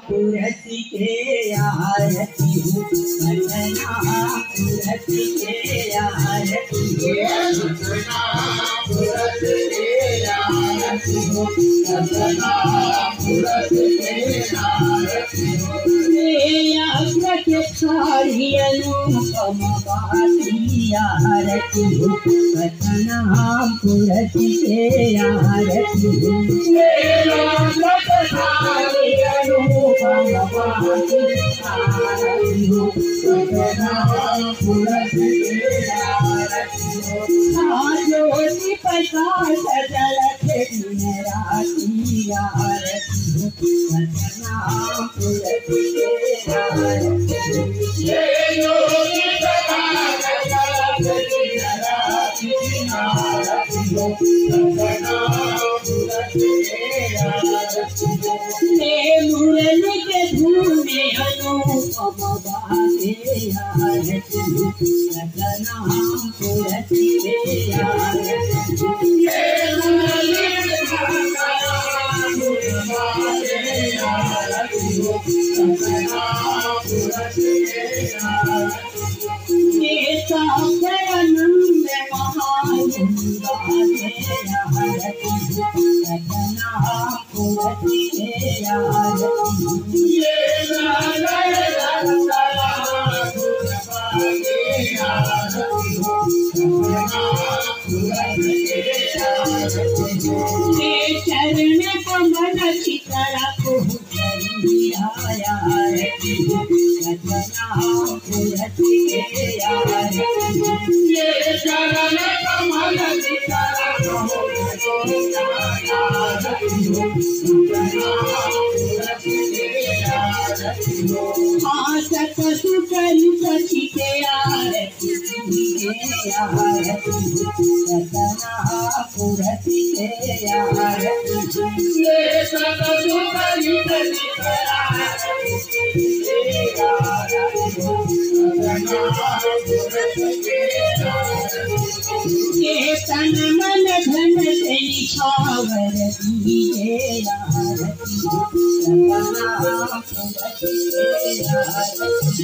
पुरति के आरती हो सतना पुरति के आरती हो सतना पुरति के आरती हो सतना पुरति के आरती हो सारी अनुपम बाती आरती हो सतना पुरति के आरती हो सारी अनुपम बाती आरती हो सतना पुरति के आरती हो ज्योति प्रकाश जलत दिन राति आरती हो सतना पुरति के आरती मुरली के धूने अनुपम बाते आरती हो सतना पुरति के आरती आनंद महायुंगा आरती सतना पुरति के आरती चरण कमल चितरा को आया आरती सतना पुरति के आरती चरण कमल चितरा को आया आरती सतना पुरति के आरती आसत सुकरी सखी के आरती सतना पुरति के आरती सत सुकरी सखी के आरती तन मन धन से निछावर दिए आरती सतना पुरति के आरती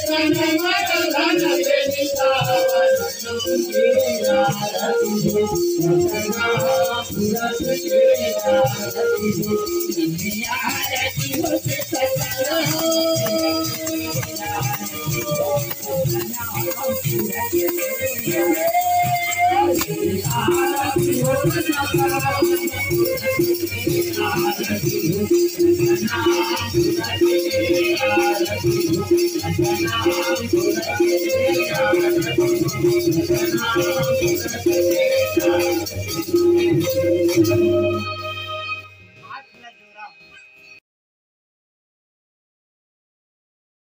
तन मन धन से निछावर दिए आरती सतना पुरति के आरती हो सतना Thank you.